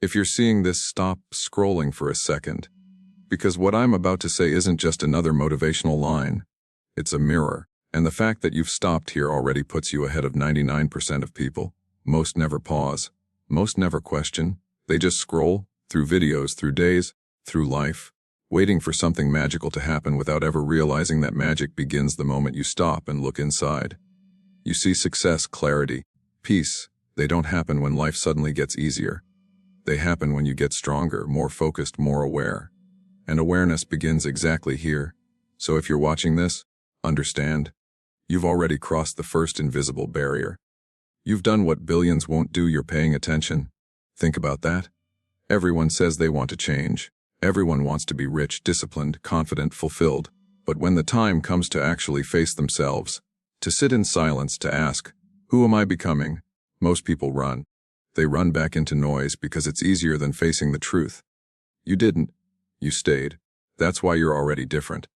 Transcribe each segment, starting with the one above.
If you're seeing this, stop scrolling for a second. Because what I'm about to say isn't just another motivational line. It's a mirror. And the fact that you've stopped here already puts you ahead of 99% of people. Most never pause. Most never question. They just scroll, through videos, through days, through life, waiting for something magical to happen without ever realizing that magic begins the moment you stop and look inside. You see success, clarity, peace. They don't happen when life suddenly gets easier. They happen when you get stronger, more focused, more aware. And awareness begins exactly here. So if you're watching this, understand. You've already crossed the first invisible barrier. You've done what billions won't do. You're paying attention. Think about that. Everyone says they want to change. Everyone wants to be rich, disciplined, confident, fulfilled. But when the time comes to actually face themselves, to sit in silence, to ask, who am I becoming? Most people run. They run back into noise because it's easier than facing the truth. You didn't. You stayed. That's why you're already different.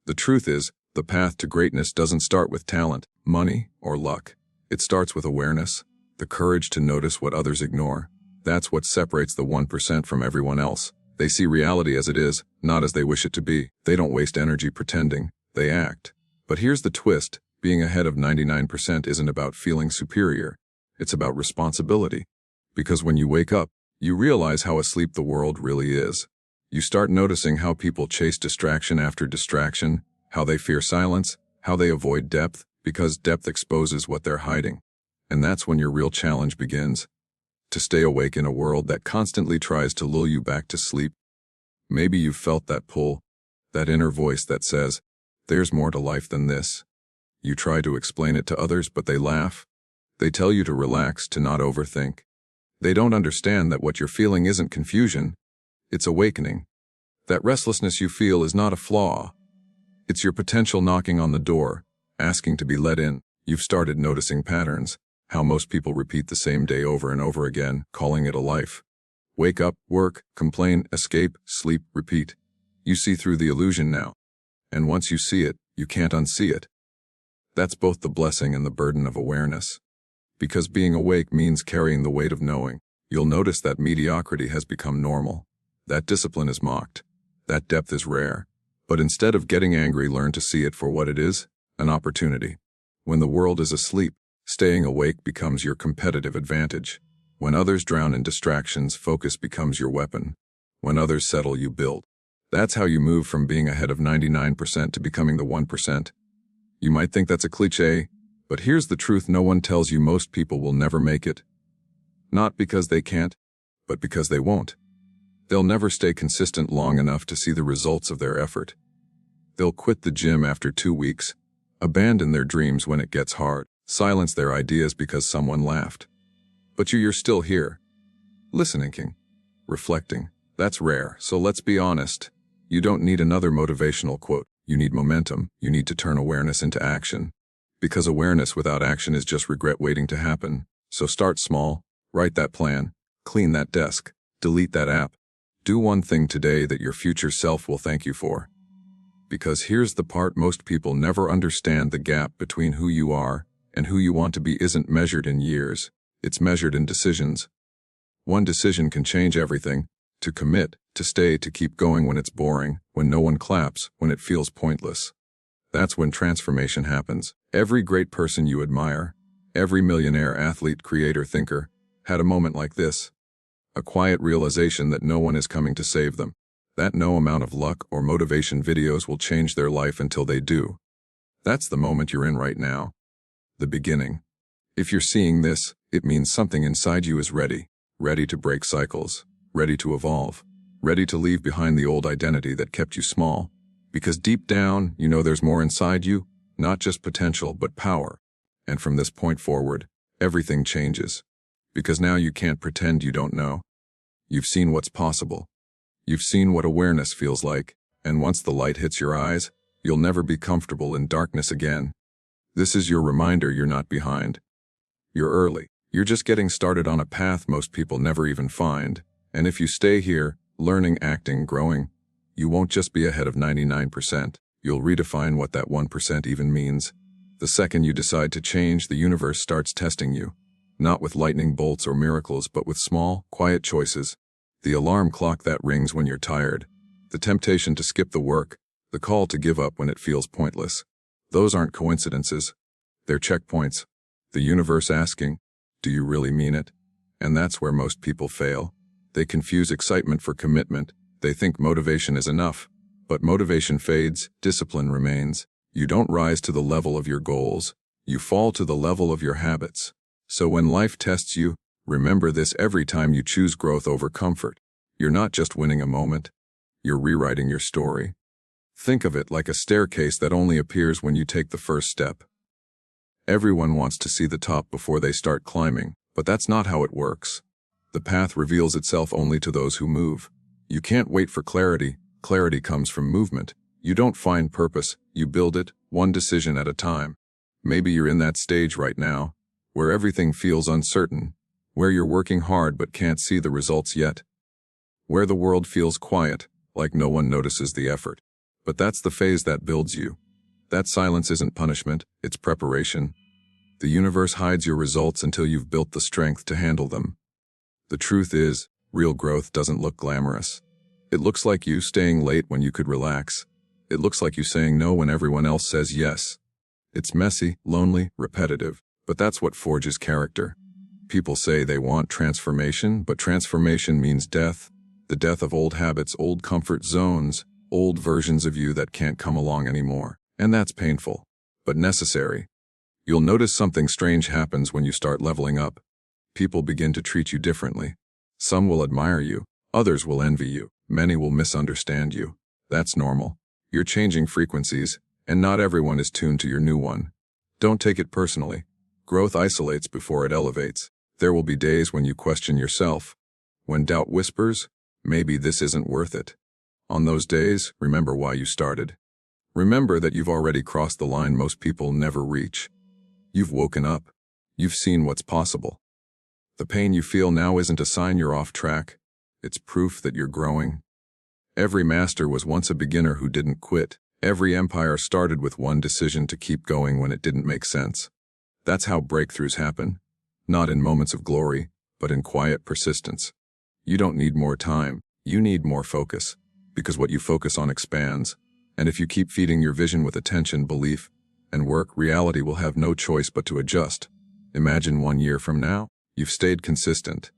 The truth is, the path to greatness doesn't start with talent, money, or luck. It starts with awareness, the courage to notice what others ignore. That's what separates the 1% from everyone else. They see reality as it is, not as they wish it to be. They don't waste energy pretending. They act. But here's the twist. Being ahead of 99% isn't about feeling superior. It's about responsibility. Because when you wake up, you realize how asleep the world really is. You start noticing how people chase distraction after distraction, how they fear silence, how they avoid depth, because depth exposes what they're hiding. And that's when your real challenge begins. To stay awake in a world that constantly tries to lull you back to sleep. Maybe you've felt that pull, that inner voice that says, there's more to life than this. You try to explain it to others, but they laugh. They tell you to relax, to not overthink. They don't understand that what you're feeling isn't confusion. It's awakening. That restlessness you feel is not a flaw. It's your potential knocking on the door, asking to be let in. You've started noticing patterns, how most people repeat the same day over and over again, calling it a life. Wake up, work, complain, escape, sleep, repeat. You see through the illusion now. And once you see it, you can't unsee it. That's both the blessing and the burden of awareness. Because being awake means carrying the weight of knowing. You'll notice that mediocrity has become normal. That discipline is mocked. That depth is rare. But instead of getting angry, learn to see it for what it is, an opportunity. When the world is asleep, staying awake becomes your competitive advantage. When others drown in distractions, focus becomes your weapon. When others settle, you build. That's how you move from being ahead of 99% to becoming the 1%. You might think that's a cliché, but here's the truth no one tells you: most people will never make it. Not because they can't, but because they won't. They'll never stay consistent long enough to see the results of their effort. They'll quit the gym after 2 weeks, abandon their dreams when it gets hard, silence their ideas because someone laughed. But you're still here, listening, reflecting. That's rare, so let's be honest. You don't need another motivational quote. You need momentum. You need to turn awareness into action. Because awareness without action is just regret waiting to happen. So start small, write that plan, clean that desk, delete that app. Do one thing today that your future self will thank you for. Because here's the part most people never understand: the gap between who you are and who you want to be isn't measured in years. It's measured in decisions. One decision can change everything. To commit, to stay, to keep going when it's boring, when no one claps, when it feels pointless. That's when transformation happens. Every great person you admire, every millionaire, athlete, creator, thinker, had a moment like this. A quiet realization that no one is coming to save them. That no amount of luck or motivation videos will change their life until they do. That's the moment you're in right now. The beginning. If you're seeing this, it means something inside you is ready. Ready to break cycles. Ready to evolve. Ready to leave behind the old identity that kept you small. Because deep down, you know there's more inside you. Not just potential, but power. And from this point forward, everything changes. Because now you can't pretend you don't know. You've seen what's possible. You've seen what awareness feels like, and once the light hits your eyes, you'll never be comfortable in darkness again. This is your reminder you're not behind. You're early. You're just getting started on a path most people never even find. And if you stay here, learning, acting, growing, you won't just be ahead of 99%. You'll redefine what that 1% even means. The second you decide to change, the universe starts testing you. Not with lightning bolts or miracles, but with small, quiet choices. The alarm clock that rings when you're tired. The temptation to skip the work. The call to give up when it feels pointless. Those aren't coincidences. They're checkpoints. The universe asking, do you really mean it? And that's where most people fail. They confuse excitement for commitment. They think motivation is enough. But motivation fades, discipline remains. You don't rise to the level of your goals. You fall to the level of your habits. So when life tests you, remember this every time you choose growth over comfort. You're not just winning a moment. You're rewriting your story. Think of it like a staircase that only appears when you take the first step. Everyone wants to see the top before they start climbing, but that's not how it works. The path reveals itself only to those who move. You can't wait for clarity. Clarity comes from movement. You don't find purpose, you build it, one decision at a time. Maybe you're in that stage right now, where everything feels uncertain, where you're working hard but can't see the results yet, where the world feels quiet, like no one notices the effort. But that's the phase that builds you. That silence isn't punishment, it's preparation. The universe hides your results until you've built the strength to handle them. The truth is, real growth doesn't look glamorous. It looks like you staying late when you could relax. It looks like you saying no when everyone else says yes. It's messy, lonely, repetitive, but that's what forges character. People say they want transformation, but transformation means death. The death of old habits, old comfort zones, old versions of you that can't come along anymore. And that's painful, but necessary. You'll notice something strange happens when you start leveling up. People begin to treat you differently. Some will admire you, others will envy you, many will misunderstand you. That's normal. You're changing frequencies, and not everyone is tuned to your new one. Don't take it personally. Growth isolates before it elevates. There will be days when you question yourself. When doubt whispers, maybe this isn't worth it. On those days, remember why you started. Remember that you've already crossed the line most people never reach. You've woken up. You've seen what's possible. The pain you feel now isn't a sign you're off track. It's proof that you're growing. Every master was once a beginner who didn't quit. Every empire started with one decision to keep going when it didn't make sense. That's how breakthroughs happen. Not in moments of glory, but in quiet persistence. You don't need more time. You need more focus. Because what you focus on expands. And if you keep feeding your vision with attention, belief, and work, reality will have no choice but to adjust. Imagine 1 year from now, you've stayed consistent.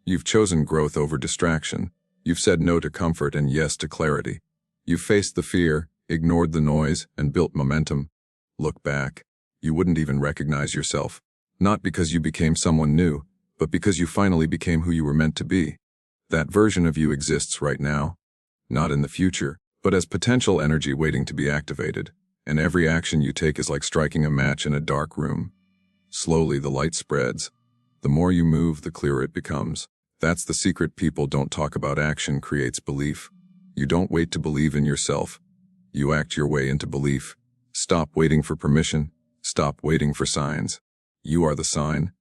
You've chosen growth over distraction. You've said no to comfort and yes to clarity. You've faced the fear, ignored the noise, and built momentum. Look back. You wouldn't even recognize yourself. Not because you became someone new, but because you finally became who you were meant to be. That version of you exists right now. Not in the future, but as potential energy waiting to be activated. And every action you take is like striking a match in a dark room. Slowly the light spreads. The more you move, the clearer it becomes. That's the secret. People don't talk about. Action creates belief. You don't wait to believe in yourself. You act your way into belief. Stop waiting for permission. Stop waiting for signs. You are the sign.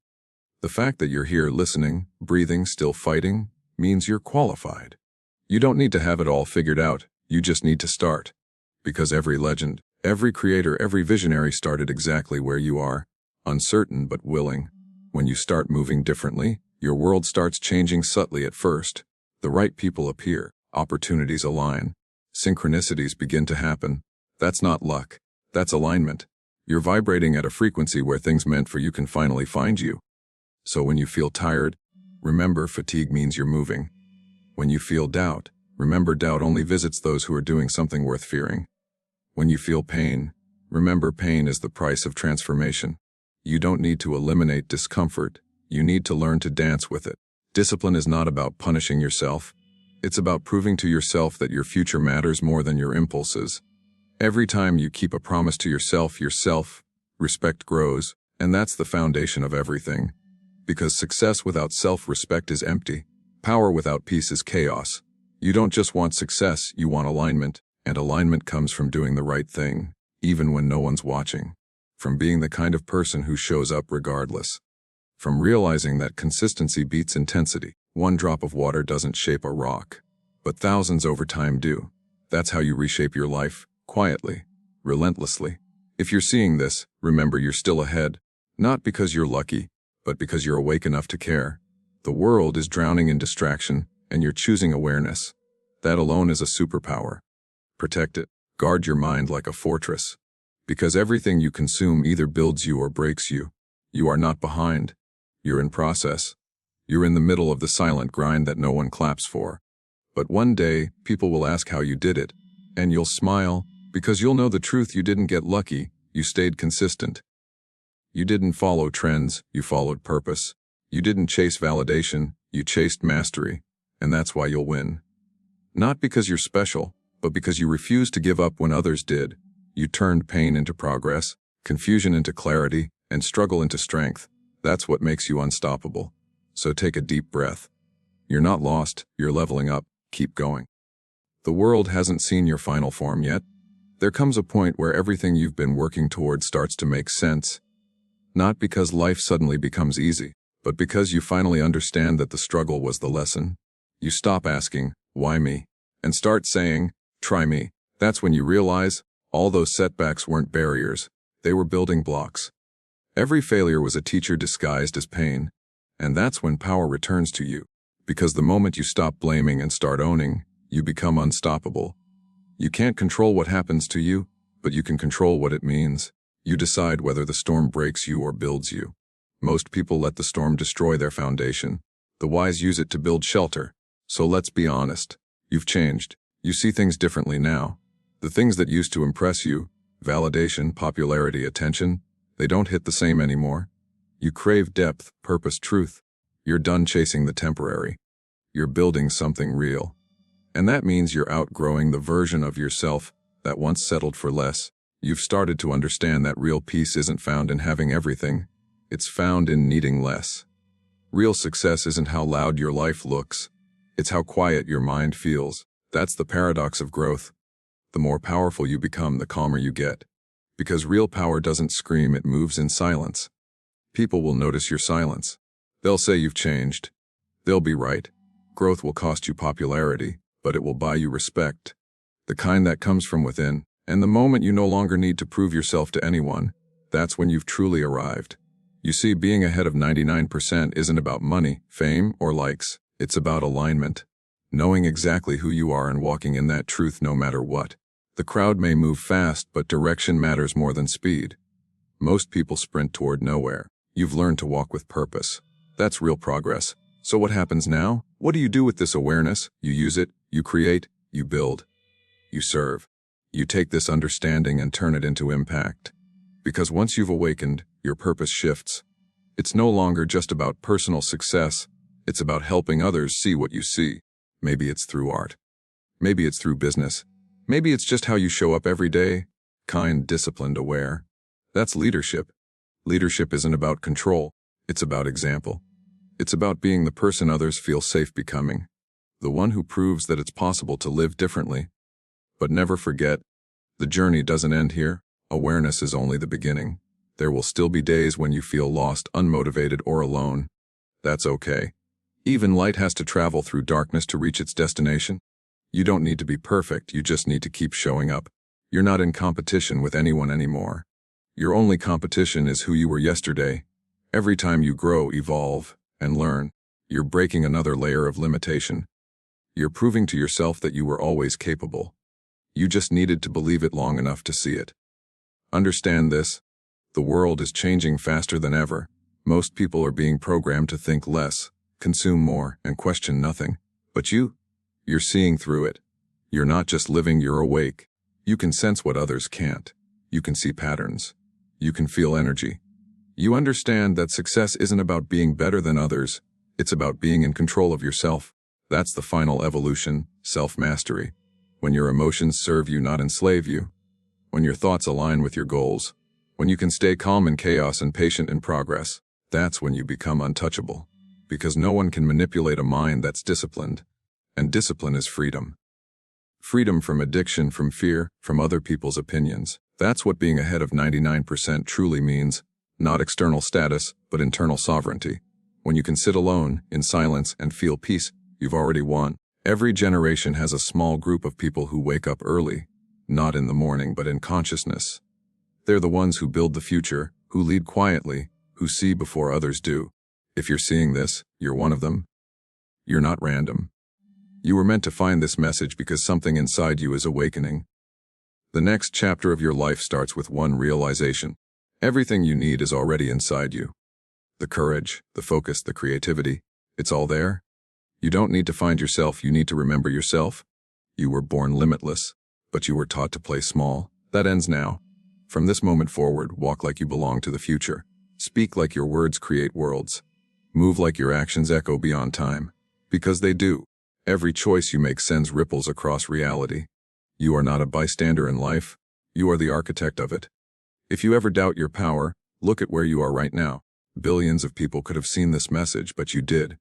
The fact that you're here listening, breathing, still fighting, means you're qualified. You don't need to have it all figured out. You just need to start. Because every legend, every creator, every visionary started exactly where you are. Uncertain but willing. When you start moving differently, your world starts changing subtly at first. The right people appear, opportunities align, synchronicities begin to happen. That's not luck. That's alignment. You're vibrating at a frequency where things meant for you can finally find you. So when you feel tired, remember fatigue means you're moving. When you feel doubt, remember doubt only visits those who are doing something worth fearing. When you feel pain, remember pain is the price of transformation. You don't need to eliminate discomfort. You need to learn to dance with it. Discipline is not about punishing yourself. It's about proving to yourself that your future matters more than your impulses. Every time you keep a promise to yourself, respect grows, and that's the foundation of everything. Because success without self-respect is empty. Power without peace is chaos. You don't just want success, you want alignment, and alignment comes from doing the right thing, even when no one's watching. From being the kind of person who shows up regardless. From realizing that consistency beats intensity. One drop of water doesn't shape a rock, but thousands over time do. That's how you reshape your life, quietly, relentlessly. If you're seeing this, remember you're still ahead, not because you're lucky, but because you're awake enough to care. The world is drowning in distraction, and you're choosing awareness. That alone is a superpower. Protect it. Guard your mind like a fortress. Because everything you consume either builds you or breaks you. You are not behind. You're in process. You're in the middle of the silent grind that no one claps for. But one day, people will ask how you did it, and you'll smile, because you'll know the truth. You didn't get lucky, you stayed consistent. You didn't follow trends, you followed purpose. You didn't chase validation, you chased mastery, and that's why you'll win. Not because you're special, but because you refused to give up when others did. You turned pain into progress, confusion into clarity, and struggle into strength. That's what makes you unstoppable. So take a deep breath. You're not lost, you're leveling up. Keep going. The world hasn't seen your final form yet. There comes a point where everything you've been working toward starts to make sense. Not because life suddenly becomes easy, but because you finally understand that the struggle was the lesson. You stop asking, why me? And start saying, try me. That's when you realize, all those setbacks weren't barriers, they were building blocks. Every failure was a teacher disguised as pain. And that's when power returns to you. Because the moment you stop blaming and start owning, you become unstoppable. You can't control what happens to you, but you can control what it means. You decide whether the storm breaks you or builds you. Most people let the storm destroy their foundation. The wise use it to build shelter. So let's be honest. You've changed. You see things differently now. The things that used to impress you, validation, popularity, attention, they don't hit the same anymore. You crave depth, purpose, truth. You're done chasing the temporary. You're building something real. And that means you're outgrowing the version of yourself that once settled for less. You've started to understand that real peace isn't found in having everything. It's found in needing less. Real success isn't how loud your life looks. It's how quiet your mind feels. That's the paradox of growth. The more powerful you become, the calmer you get. Because real power doesn't scream, it moves in silence. People will notice your silence. They'll say you've changed. They'll be right. Growth will cost you popularity, but it will buy you respect. The kind that comes from within. And the moment you no longer need to prove yourself to anyone, that's when you've truly arrived. You see, being ahead of 99% isn't about money, fame, or likes. It's about alignment. Knowing exactly who you are and walking in that truth no matter what. The crowd may move fast, but direction matters more than speed. Most people sprint toward nowhere. You've learned to walk with purpose. That's real progress. So what happens now? What do you do with this awareness? You use it, you create, you build, you serve. You take this understanding and turn it into impact. Because once you've awakened, your purpose shifts. It's no longer just about personal success. It's about helping others see what you see. Maybe it's through art. Maybe it's through business. Maybe it's just how you show up every day. Kind, disciplined, aware. That's leadership. Leadership isn't about control. It's about example. It's about being the person others feel safe becoming. The one who proves that it's possible to live differently. But never forget, the journey doesn't end here. Awareness is only the beginning. There will still be days when you feel lost, unmotivated, or alone. That's okay. Even light has to travel through darkness to reach its destination. You don't need to be perfect, you just need to keep showing up. You're not in competition with anyone anymore. Your only competition is who you were yesterday. Every time you grow, evolve, and learn, you're breaking another layer of limitation. You're proving to yourself that you were always capable. You just needed to believe it long enough to see it. Understand this. The world is changing faster than ever. Most people are being programmed to think less, consume more, and question nothing. But you're seeing through it. You're not just living, you're awake. You can sense what others can't. You can see patterns. You can feel energy. You understand that success isn't about being better than others. It's about being in control of yourself. That's the final evolution, self-mastery. When your emotions serve you, not enslave you. When your thoughts align with your goals. When you can stay calm in chaos and patient in progress. That's when you become untouchable. Because no one can manipulate a mind that's disciplined. And discipline is freedom. Freedom from addiction, from fear, from other people's opinions. That's what being ahead of 99% truly means. Not external status, but internal sovereignty. When you can sit alone, in silence, and feel peace, you've already won. Every generation has a small group of people who wake up early. Not in the morning, but in consciousness. They're the ones who build the future, who lead quietly, who see before others do. If you're seeing this, you're one of them. You're not random. You were meant to find this message because something inside you is awakening. The next chapter of your life starts with one realization. Everything you need is already inside you. The courage, the focus, the creativity, it's all there. You don't need to find yourself, you need to remember yourself. You were born limitless, but you were taught to play small. That ends now. From this moment forward, walk like you belong to the future. Speak like your words create worlds. Move like your actions echo beyond time. Because they do. Every choice you make sends ripples across reality. You are not a bystander in life. You are the architect of it. If you ever doubt your power, look at where you are right now. Billions of people could have seen this message, but you did.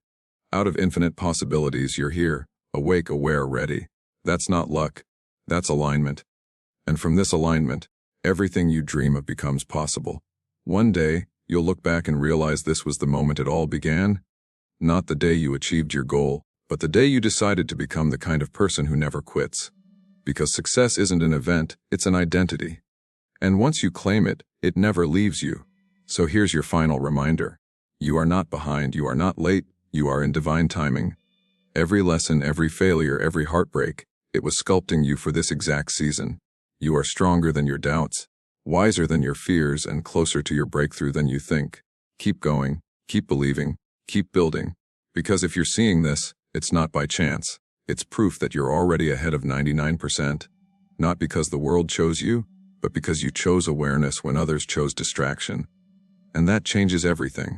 Out of infinite possibilities, you're here, awake, aware, ready. That's not luck. That's alignment. And from this alignment, everything you dream of becomes possible. One day, you'll look back and realize this was the moment it all began. Not the day you achieved your goal, but the day you decided to become the kind of person who never quits. Because success isn't an event, it's an identity. And once you claim it, it never leaves you. So here's your final reminder. You are not behind, you are not late, you are in divine timing. Every lesson, every failure, every heartbreak, it was sculpting you for this exact season. You are stronger than your doubts, wiser than your fears, and closer to your breakthrough than you think. Keep going, keep believing, keep building. Because if you're seeing this, it's not by chance. It's proof that you're already ahead of 99%. Not because the world chose you, but because you chose awareness when others chose distraction. And that changes everything.